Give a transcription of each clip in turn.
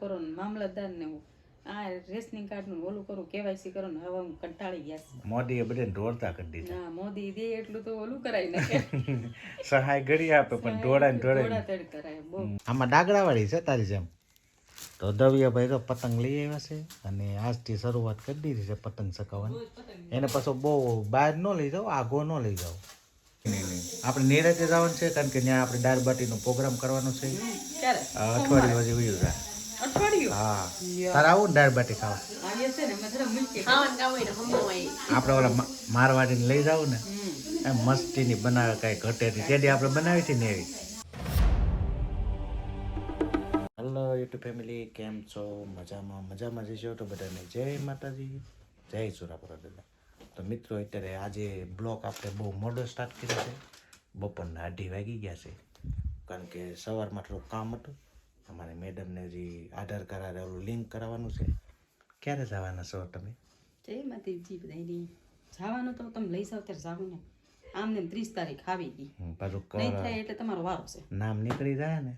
કરો ને મામલતદાર ને આ રેશનિંગ કાર્ડ નું ઓલું કરું કેવાયસી કરો ને હવે હું કંટાળી ગયા છે. મોદીએ બધે ઢોળતા કરી દીધા. ના મોદી દે એટલું તો ઓલું કરાય નાખે. સહાય ઘડી આપે પણ દોડાદોડ કરાય બહુ. આમાં ડાગડા વાળી છે તારી જેમ. તો દવિયાભાઈ તો પતંગ લઈ આવ્યા છે અને આજથી શરૂઆત કરી દીધી છે પતંગ ચકાવવાની. એને પાછો બહુ બહાર ન લઈ જાઓ, આઘો ન લઈ જાઓ. આપણે નિરાતે જવાનું છે કારણ કે ત્યાં આપણે દાળ બાટીનો પ્રોગ્રામ કરવાનો છે. અઠવાડિયું હજી વયું જાય. હા તારે આવું ને દાળ બાટી ખાવા. આપણે ઓલા મારવાડીને લઈ જાવ ને એમ મસ્તીની બનાવે કઈ ઘટે નહીં. તેથી આપણે બનાવી હતી ને એવી. હેલો યુટ્યુબ ફેમિલી, કેમ છો? મજામાં જઈશો તો બધાને જય માતાજી, જય સુરાપુરા દાદા. તો મિત્રો અત્યારે આજે બ્લોગ આપણે બહુ મોડો સ્ટાર્ટ કર્યો છે. બપોરના 2:30 વાગી ગયા છે કારણ કે સવારમાં થોડું કામ હતું. અમારે મેડમને હજી આધાર કાર્ડ ઓલું લિંક કરાવવાનું છે. ક્યારે જવાના છો તમે? જય માતાજી બધાની. જવાનું તો તમે લઈ જાવ ત્યારે જાવ ને. આમ ને 30 તારીખ આવી ગઈ. પાછું નહીં થાય એટલે તમારો વારો છે. નામ નીકળી જાય ને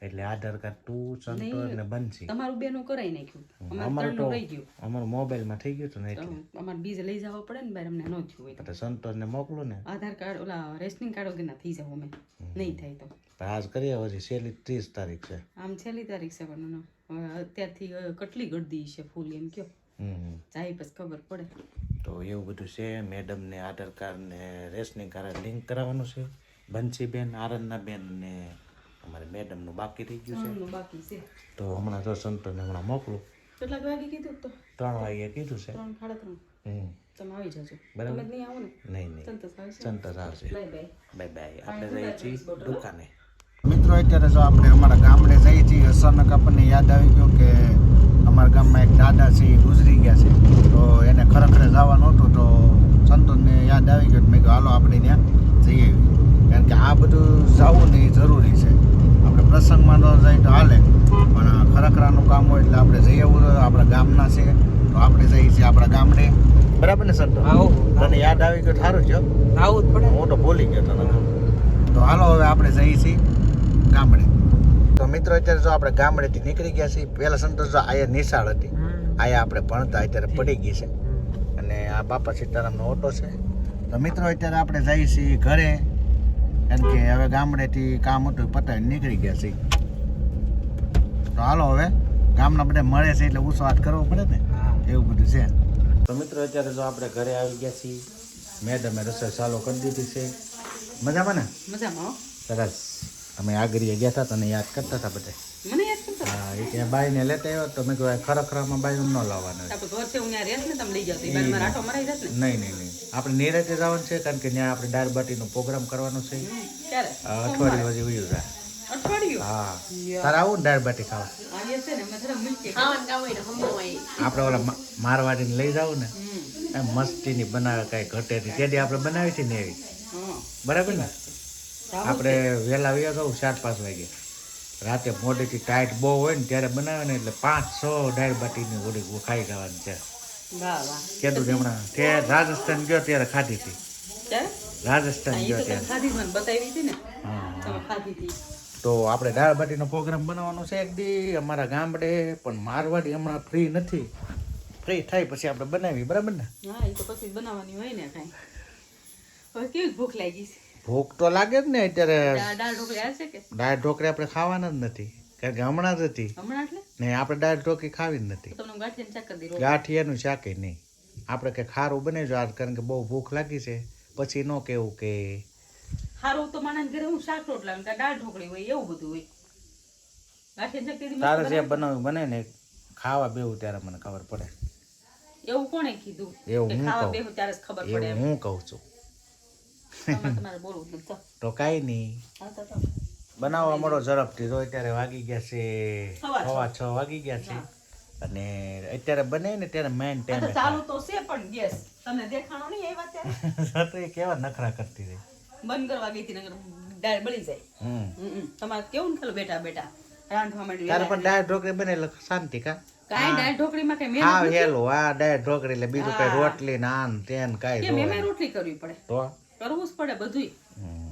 એટલે આધાર કાર્ડ તું સંતોષ ને બનશી તમારું બેનું કરાઈ નાખ્યું. અમારું તો રહી ગયું. અમારું મોબાઈલમાં થઈ ગયું હતું ને એટલે અમારે બીજે લઈ જવા પડે ને બાર અમને ન થયું હોય તો સંતોષ ને મોકલું ને. આધાર કાર્ડ ઓલા રેશનિંગ કાર્ડ વગરના થઈ જાવ અમે. નહીં થાય તો આજ કરીએ. હજી છેલ્લી 30 તારીખ છે. આમ છેલ્લી તારીખ છે પણ અત્યારથી કેટલી ગળદી છે ફૂલ એમ કયો. જાય પછી ખબર પડે. તો એવું બધું છે. મેડમ ને આધાર કાર્ડ ને રેશનિંગ કાર્ડ લિંક કરાવવાનું છે. બંસીબેન, આરણના બેન ને અમારે મેડમ નું બાકી રહી ગયું છે. બાકી છે તો હમણાં જો સંતોષ ને હમણાં મોકલું. કેટલાક વાગે કીધું તો 3 વાગે કીધું છે. 3:30 તમે આવી જજો. બરાબર. નહીં આવો ને? નહીં સંતોષ આવશે. Bye bye. આપણે જઈએ છીએ દુકાને. મિત્રો અત્યારે જો આપણે અમારા ગામડે જઈએ છીએ. અચાનક આપણને યાદ આવી ગયું કે અમારા ગામમાં એક દાદા છે એ ગુજરી ગયા છે. તો એને ખરેખર જવાનું હતું તો સંતોષને યાદ આવી ગયું. મેં કહ્યું હાલો આપણે ત્યાં જઈએ. કારણ કે આ બધું જવું ને એ જરૂરી છે. આપણે પ્રસંગમાં ન જાય તો હાલે પણ ખરેખરાનું કામ હોય એટલે આપણે જઈ આવવું. આપણા ગામના છે તો આપણે જઈએ છીએ આપણા ગામડે. બરાબર ને સંતોષ? તને યાદ આવી ગયું સારું છે. આવું જ પડે. હું તો ભૂલી ગયો તને. તો હાલો હવે આપણે જઈએ છીએ ગામડે. તો મિત્રો અત્યારે જો આપણે ગામડેથી નીકળી ગયા છીએ. પહેલા સંતોષ જો આયા નિશાળ હતી, આયા આપણે ભણતા, અત્યારે પડી ગઈ છે અને આ બાપા સીતારામનો ઓટો છે. તો મિત્રો અત્યારે આપણે જઈએ છીએ ઘરે કારણ કે હવે ગામડેથી કામ હતું પતાવી નીકળી ગયા છીએ. તો હાલો હવે ગામના બધા મળે છે એટલે ઉસો વાત કરવો પડે ને, એવું બધું છે. તો મિત્રો અત્યારે જો આપણે ઘરે આવી ગયા છીએ. મેડમે રસોઈ ચાલુ કરી દીધી છે. મજામાં ને? મજામાં. સરસ. અમે આગળ ગયા હતા તને યાદ કરતા હતા બધા. મને યાદ કરતા? હા, એ ત્યાં બાઈને લેતા આવ્યો તો મેં કહ્યું ખરેખરમાં બાઈ ન લાવવાનું. આપણે ઘર છે હું ત્યાં રહેશ ને તમે લઈ જાવ તો બાર માં રાઠો મરાઈ જશે ને? નહીં. આપણે નિરાતે જવાનું છે કારણ કે ત્યાં આપણે દાળ બાટીનો પ્રોગ્રામ કરવાનો છે. ક્યારે? અઠવાડિયું હજી વયું જાય. અઠવાડિયું? હા. તારે આવું ને દાળ બાટી ખાવા? આવીએ છે ને અમે જરા મિલકે ખાવાનું. આપણે ઓલા મારવાડીને લઈ જાવ ને એમ મસ્તીની બનાવે કઈ ઘટે નહીં. તેથી આપણે બનાવી હતી ને એવી. બરાબર ને? આપણે વહેલા વયા જવું 4-5 વાગે. રાતે મોડેથી ટાઈટ બહુ હોય ને ત્યારે બનાવે ને એટલે 5-6 દાળ બાટીની ઓડી ખાઈ જવાની છે. કીધું હમણાં તે રાજસ્થાન ગયો ત્યારે ખાધી હતી. રાજસ્થાન ગયો ત્યારે તો આપણે દાળ બાટીનો પ્રોગ્રામ બનાવવાનો છે એક દી અમારા ગામડે. પણ મારવાડી હમણાં ફ્રી નથી. ફ્રી થાય પછી આપણે બનાવી. બરાબર ને? હા, એ તો પછી બનાવવાની હોય ને કાંઈ. હવે કેવી ભૂખ લાગી છે? ભૂખ તો લાગે જ ને અત્યારે. દાળ ઢોકળી આવશે કે? દાળ ઢોકળી આપણે ખાવાના જ નથી કારણ કે હમણાં જ હતી. હમણાં એટલે ને આપણે દાળ ઢોકળી ખાવી જ નથી. તમને ગાંઠિયાનું શાક કરી દે. ગાંઠિયાનું શાક નહીં. આપણે કે ખારું બનાવજો આજ કારણ કે બહુ ભૂખ લાગી છે. પછી ન કેવું કે ખારું તો માણસ ઘરે હું શાક રોટલા કે દાળ ઢોકળી હોય એવું બધું હોય. ગાંઠિયાનું શાક કરી તારે જે બનાવ્યું બને ને ખાવા બેવું ત્યારે મને ખબર પડે. એવું કોણે કીધું? એવું હું ખાવા કહું. બેહું ત્યારે જ ખબર પડે. એવું હું કહું છું. તમારે બોલવું જ નથી. તો કાંઈ નહીં. બનાવવા મળો ઝડપથી. તો અત્યારે વાગી ગયા છે 6:15 વાગી ગયા છે અને અત્યારે બને ને ત્યારે મેઇન ટાઈમ ચાલુ તો છે પણ ગેસ તમને દેખાણો નહીં એ વાત ત્યારે કેવા નખરા કરતી રહી. બંધ કરવા ગઈ હતી નગર દાળ બળી જાય. તમારે કેવું ને બેટા રાંધવા માંડી. તારે પણ દાળ ઢોકળી બને એટલે શાંતિ કા? કાંઈ દાળ ઢોકળીમાં કઈ મેં હા હેલું આ દાળ ઢોકળી એટલે બીજું કઈ રોટલી નાન તેન કાંઈ મેં રોટલી કરવી પડે તો કરવું જ પડે બધું.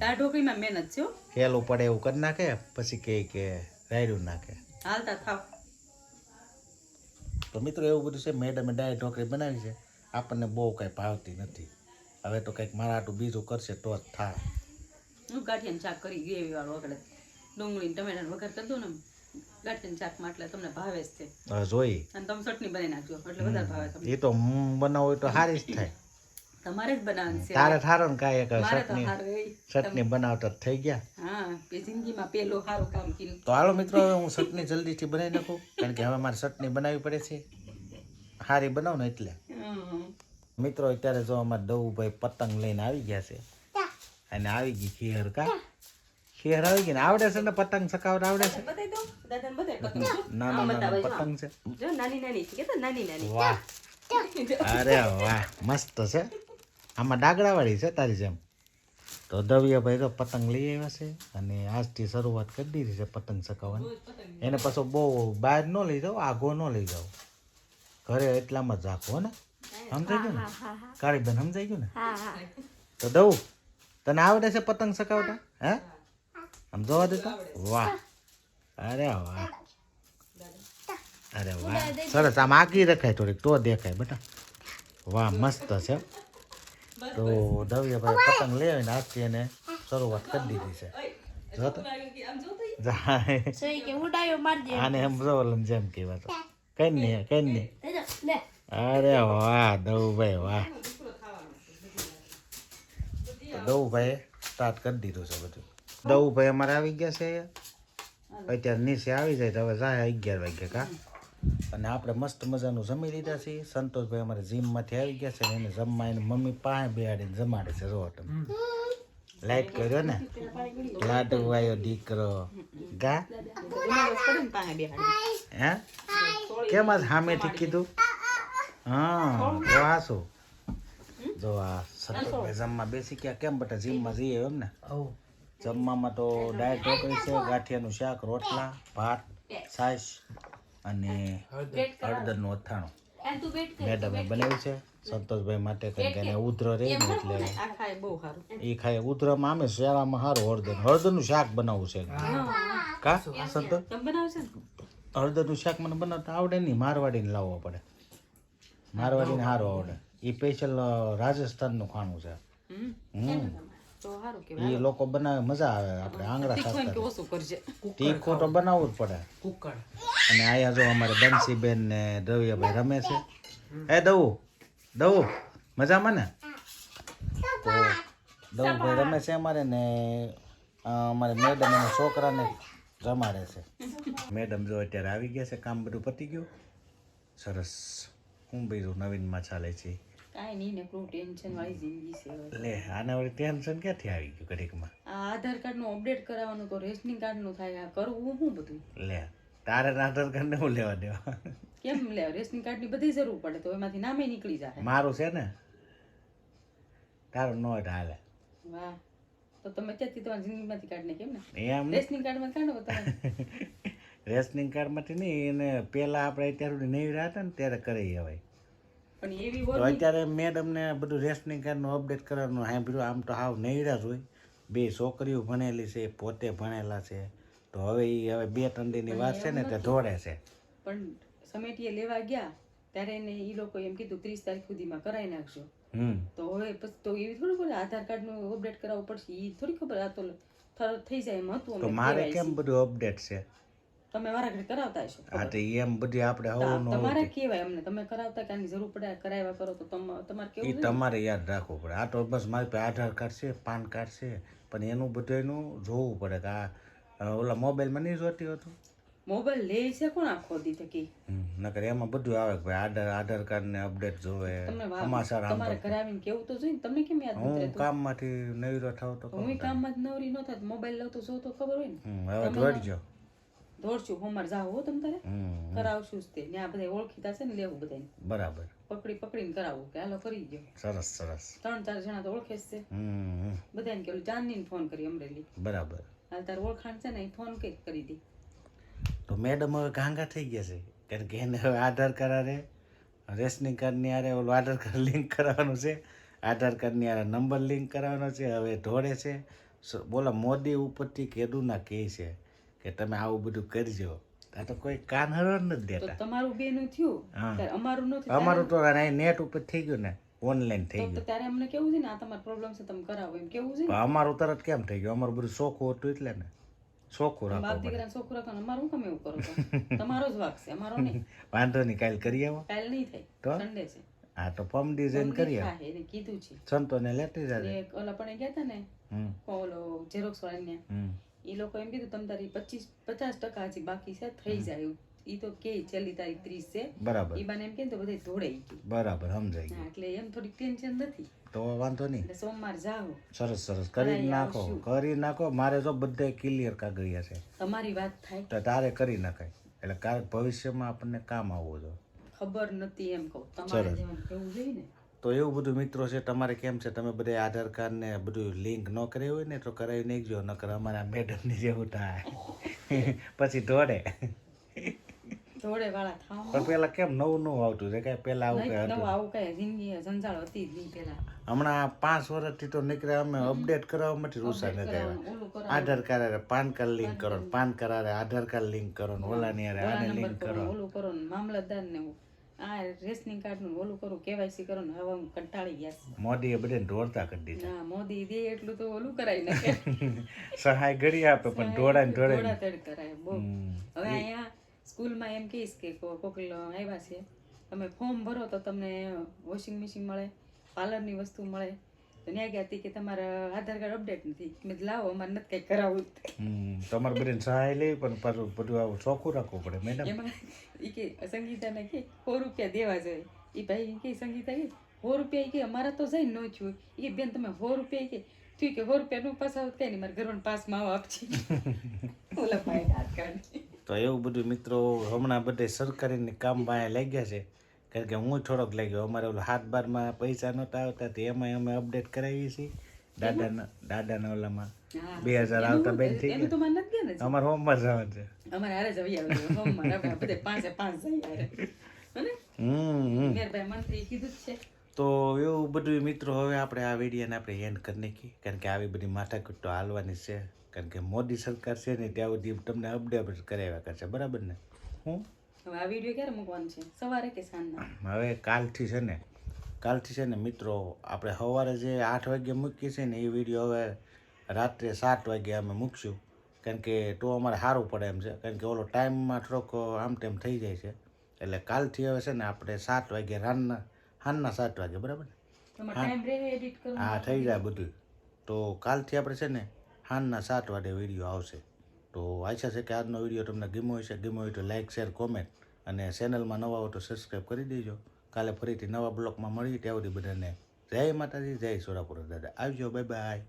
દાળ ઢોકળીમાં મહેનત છે. હેલું પડે એવું કરી નાખે પછી કે રાયડું નાખે. હાલતા થાવ તો મિત્રો એવું બધું છે. મેડમે દાળ ઢોકળી બનાવી છે, આપણને બહુ કાંઈ ભાવતી નથી. હવે તો કંઈક મારા હાટું બીજું કરશે તો જ થાય. હું ગાંઠિયાનું શાક કરી ગ્રેવી વાળું આગળ ડુંગળી ટમેટાનું વઘાર કરી દઉં ને ગાંઠિયાનું શાકમાં એટલે તમને ભાવે જ છે. હવે જોઈ અને તમે ચટણી બનાવી નાખજો એટલે વધારે ભાવે તમને. એ તો હું બનાવું તો સારી જ થાય. તમારે જ બનાવવાનું છે. તારે થારો ને કાંઈ એક મારે તો હારું એ. ચટણી બનાવતા જ થઈ ગયા. હા એ જિંદગીમાં પેલું સારું કામ કર્યું. તો હાલો મિત્રો હવે હું ચટણી જલ્દીથી બનાવી નાખું, કારણ કે હવે મારે ચટણી બનાવવી પડે છે. સારી બનાવ ને એટલે. મિત્રો અત્યારે જો અમારે દવુભાઈ પતંગ લઈને આવી ગયા છે, અને આવી ગઈ ખેર. ખેર આવી ગઈ ને આવડે છે ને પતંગ ચકાવતા આવડે છે? બતાવી દો દાદાને બતાવી પતંગ. નાના નાના પતંગ છે. જો નાની નાની છે કે નાની નાની. વાહ, અરે વાહ, મસ્ત છે. આમાં ડાગડાવાળી છે તારી જેમ. તો દવિયાભાઈ તો પતંગ લઈ આવ્યા છે, અને આજથી શરૂઆત કરી દીધી છે પતંગ ચકાવવાની. એને પાછો બહુ બહાર ન લઈ જાઓ, આઘો ન લઈ જાઓ, ઘરે એટલામાં જ રાખો ને. સમજાઈ ગયું ને કાળી બેન? સમજાઈ ગયું ને? તો દઉં તને આવડે છે પતંગ ચકાવતા? હે આમ જોવા દેતો? વાહ, અરે વાહ, અરે વાહ, સરસ. આમ આગી રખાય થોડીક તો દેખાય બેટા. વાહ, મસ્ત છે. તો દવિયાભાઈ પતંગ લઈ આવીને આજથી એને શરૂઆત કરી દીધી છે. જો તો આને એમ જોવલમ જેમ કહેવા તો કઈ નહીં કઈ નહીં. અરે વાહ દવુભાઈ વાહ. દવુભાઈ સ્ટાર્ટ કરી દીધું છે બધું. દવુભાઈ અમારે આવી ગયા છે. અત્યારે નીચે આવી જાય તો હવે જાય 11 વાગ્યા કા. અને આપણે મસ્ત મજાનું જમી લીધા છીએ. સંતોષભાઈ અમારે જીમમાંથી આવી ગયા છે, એને જમવા એને મમ્મી પાસે બેહાડીને જમાડે છે. જો તમે લાઈટ કર્યો ને, લાડુ આવ્યો દીકરો ગા. હે કેમ આજ સામેથી કીધું? હા વાહ શું જો આ સંતોષભાઈ જમવા બેસી ગયા. કેમ બેટા જીમમાં જઈએ એમ ને? જમવામાં તો દાળ ઢોકળી છે, ગાંઠિયાનું શાક, રોટલા, ભાત, છાશ અને હળદરનું અથાણું મેડમે બનાવ્યું છે સંતોષભાઈ માટે. કારણ કે એને ઉધરો રહે ને એટલે એ ખાય. ઉધરામાં આમે શિયાળામાં સારું હળદરનું શાક બનાવવું છે. કા સંતોષ હળદરનું શાક મને બનાવતા આવડે નહીં, મારવાડીને લાવવો પડે. મારવાડીને સારું આવડે. એ સ્પેશિયલ રાજસ્થાનનું ખાણું છે. એ લોકો બનાવે મજા આવે. આપણે આંગળા સાથે તીખું તો બનાવવું જ પડે. અને આયા જો અમારે બંસીબેન ને દવિયાભાઈ રમે છે. એ દવું મજામાં ને? તો દવુભાઈ રમે છે અમારે ને અમારે મેડમ એના છોકરાને જમાડે છે. મેડમ જો અત્યારે આવી ગયા છે, કામ બધું પતી ગયું. સરસ. હું બીજું નવીનમાં ચાલે છે? કાંઈ નહીં ને, આપણું ટેન્શન વાળી જિંદગી છે. લે આના વળી ટેન્શન ક્યાંથી આવી ગયું ઘડીકમાં? આ આધાર કાર્ડ નું અપડેટ કરાવવાનું તો રેશનિંગ કાર્ડ નું થાય. આ કરવું હું બધું? લે તારે આધાર કાર્ડ ને હું લેવા દેવા? કેમ લે? રેશનિંગ કાર્ડ ની બધી જરૂર પડે તો એમાંથી નામે નીકળી જાય. મારું છે ને, તારું નો હાલે. વાહ, તો તમે ત્યાંથી તમારી જિંદગીમાંથી કાઢને કેમ ને? એમ રેશનિંગ કાર્ડ માં કાઢો તમે. રેશનિંગ કાર્ડમાંથી નહીં, એને પહેલાં આપણે અત્યાર સુધી નહીં રહ્યા હતા ને ત્યારે કરી હવે. પણ એવી તો અત્યારે મેડમને બધું રેશનિંગ કાર્ડનું અપડેટ કરવાનું સાંભળ્યું. આમ તો હાવ નહીરા જ હોય. 2 છોકરીઓ ભણેલી છે, પોતે ભણેલા છે. તો હવે એ હવે 2-3 દિનની વાત છે ને તે દોડે છે. પણ સમેટીએ લેવા ગયા ત્યારે એને એ લોકો એમ કીધું 30 તારીખ સુધીમાં કરાવી નાખજો. તો હવે પછી તો એવી થોડી ખબર આધાર કાર્ડ નું અપડેટ કરાવવું પડશે. એ થોડી ખબર આ તો થઈ જાય એમ હતું. તો મારે કેમ બધું અપડેટ છે? તમે મારા ઘરે કરાવતા હશો. હા તો એમ બધી આપણે હવનું તમારે કેવાય અમને તમે કરાવતા કે આની જરૂર પડે કરાવ્યા કરો તો તમારે કેવું? એ તમારે યાદ રાખવું પડે. આ તો બસ મારી પાસે આધાર કાર્ડ છે, પાન કાર્ડ છે, પણ એનું બધું એનું જોવું પડે કે આ ઓલા મોબાઈલમાં નહીં જોતી હતું. મોબાઈલ લે છે કોણ આખો દી થકી? નકર એમાં બધું આવે કે ભાઈ આધાર કાર્ડ ને અપડેટ જોવે. તમારે ઘરે આવીને કેવું તો જોઈએ. તમને કેમ યાદ નથી? હું કામમાંથી નવરો થાવ તો હું કામમાં જ નવરી ન થાત. મોબાઈલ લઉં તો જો તો ખબર હોય ને. હવે દોડજો. દોડશું હોમર જાવ હો તમ તારે કરાવશું જ તે. ને આ બધા ઓળખીતા છે ને લેવું બધાને. બરાબર. પકડીને કરાવવું કે હાલો કરી ગયો. સરસ સરસ. 3-4 જણા તો ઓળખે જ છે. બધાને કેલું ચાંદનીને ફોન કરી અમરેલી. બરાબર. હાલ તાર ઓળખાણ છે ને એ ફોન કરી દી. તો મેડમ હવે ગાંગા થઈ ગયા છે, કારણ કે એને હવે આધાર કાર્ડ રેશનિંગ કાર્ડની આરે ઓલું આધાર કાર્ડ લિંક કરાવવાનું છે, આધાર કાર્ડની આરે નંબર લિંક કરાવવાનો છે. હવે ઢોળે છે. બોલા મોદી ઉપરથી કેદું ના કહે છે કે તમે આવું બધું કરજો. આ તો કોઈ કાન હરવા નથી તો દેતા. તમારું બેનું થયું હા. ત્યારે અમારું ન થયું અમારું તો નેટ ઉપર થઈ ગયું ને, ઓનલાઈન થઈ તો ગયું. ત્યારે અમને કેવું છે ને આ તમારો પ્રોબ્લેમ છે તમે કરાવો એમ કેવું છે ને. પણ અમારું તરત કેમ થઈ ગયું? અમારું બધું ચોખ્ખું હતું એટલે ને, ચોખ્ખું બાપ રાખવું પડે. દીકરાને છોકરો રાખવાનું અમારું કેમ એવું કરો છો? તમારો જ વાક છે, અમારો નહીં. વાંધો નહીં, કાલ કરી આવો. કાલ નહીં થાય, તો? સન્ડે છે. હા તો પમ ડિઝાઇન કરી આવો. હા, એને કીધું છે. સંતોને લેતી જાજે. એક ઓલા પણ ગયા હતા ને હમ ઓલો ઝેરોક્સ વાળાને, હમ એ લોકો એમ કીધું તમ તારી 50% હજી બાકી છે, થઈ જાય. ઈ તો કે છેલ્લી તારીખ 30 છે. બરાબર ઈ બાને એમ કે તો બધે ધોડાઈ ગયું. બરાબર સમજાઈ હા, ગયું. એટલે એમ થોડીક ટેન્શન નથી. તો વાંધો નહીં. એટલે સોમવાર જાઓ. સરસ સરસ કરી નાખો, કરી નાખો. મારે તો બધે ક્લિયર કાગળિયા છે, તમારી વાત થાય, તો તારે કરી નાખાય. એટલે કાલ ભવિષ્યમાં આપણને કામ આવવું જોઈએ. ખબર નથી એમ કહું, તમારે જેમ કેવું જોઈએ ને. તો એવું બધું મિત્રો છે. તમારે કેમ છે? તમે બધા આધાર કાર્ડ ને બધું લિંક ન કરાવ્યું હોય ને તો કરાવી નાખજો, નકર અમારા મેડમની જેવું થાય પછી દોડે. ધોળે વાળા થાવ. પણ પેલા કેમ નવું નવું આવતું છે? કઈ પેલા આવું કઈ નવું હતું? આવું કઈ જિંદગી ઝંઝાળ હતી જ નહીં પેલા. હમણાં 5 વર્ષથી તો નીકળ્યા અમે અપડેટ કરાવવા માટે રૂસા નથી આવ્યા. ઓલું કરો, આધાર કાર્ડ હારે પાન કાર્ડ લિંક કરો, પાન કાર્ડ હારે આધાર કાર્ડ લિંક કરો, ઓલાની હારે આને નંબર લિંક કરો, કરો. ઓલું કરો ને મામલતદાર ને આ રેશનિંગ કાર્ડ નું ઓલું કરું, કેવાયસી કરો ને હવે હું કંટાળી ગયા છે. મોદીએ બધાને દોડતા કરી દીધા. ના, મોદી દે એટલું તો ઓલું કરાવી નાખે. સહાય ઘડી આપે પણ દોડાને દોડાને. દોડાદોડ કરાય બહુ. હવે અહીંયા સ્કૂલમાં એમ કહીશ કે કોક આવ્યા છે, તમે ફોર્મ ભરો તો તમને વોશિંગ મશીન મળે, પાર્લરની વસ્તુ મળે. તો ત્યાં ગયા હતી કે તમારા આધાર કાર્ડ અપડેટ નથી. મેં કીધું લાવો, અમારે નથી કંઈ કરાવવું. તમારે બધાને સહાય લેવી પણ પાછું બધું આવું ચોખ્ખું રાખવું પડે મેડમ. એમાં ઈ કે સંગીતાને કે 100 રૂપિયા દેવા જોઈએ. એ ભાઈ કે સંગીતા કે 100 રૂપિયા, કે અમારા તો જઈ ન થયું. એ બેન તમે 100 રૂપિયા કે થયું કે 100 રૂપિયા નું પાસ આવું કઈ નહીં, મારા ઘરવાળા પાસ માં આપશે. ઓલા ભાઈ હાથ કાઢી. તો એવું બધું મિત્રો હમણાં બધે સરકારી કામ બાય લાગ્યા છે. કારણ કે હું થોડોક લાગ્યો. અમારે ઓલું 7/12 પૈસા નહોતા આવતા તે એમાં અમે અપડેટ કરાવીએ છીએ. દાદાના ઓલામાં 2000 આવતા બેન થઈ એનું તો ગયા. મને નથી ગયા ને. અમારે હોમમાં જવાનું છે. અમારે હારે જ આવી આવે હોમમાં આપણે બધે 5 જઈ હારે. હને મેરભાઈ મંત્રી કીધું જ છે. તો એવું બધું મિત્રો હવે આપણે આ વિડીયોને આપણે એન્ડ કરી નાખીએ. કારણ કે આવી બધી માથાકૂટ તો હાલવાની છે. કારણ કે મોદી સરકાર છે ને ત્યાં સુધી તમને અપડેટ કરાવ્યા કરશે, બરાબર ને? હું હવે આ વિડીયો ક્યારે મૂકવાનો છે? સવારે કે સાંજના? હવે કાલથી છે ને મિત્રો આપણે સવારે જે 8 વાગે મૂકીએ છીએ ને એ વિડીયો હવે રાત્રે 7 વાગે અમે મૂકશું. કારણ કે તો અમારે સારું પડે એમ છે. કારણ કે ઓલો ટાઈમમાં થોડોક આમ તેમ થઈ જાય છે. એટલે કાલથી હવે છે ને આપણે 7 વાગે સાંજના 7 વાગે, બરાબર ને? તમારે ટાઈમ રહે એડિટ કરવાનો? હા, થઈ જાય બધું. તો કાલથી આપણે છે ને સાંજના 7 વાગે વિડીયો આવશે. તો આશા છે કે આજનો વિડીયો તમને ગમ્યો હશે. ગમ્યો હોય તો લાઇક, શેર, કોમેન્ટ અને ચેનલમાં નવા હો તો સબસ્ક્રાઈબ કરી દેજો. કાલે ફરીથી નવા બ્લોગમાં મળીએ. ત્યાં સુધી બધાને જય માતાજી, જય સોરાપુરા દાદા. આવજો, બાય બાય.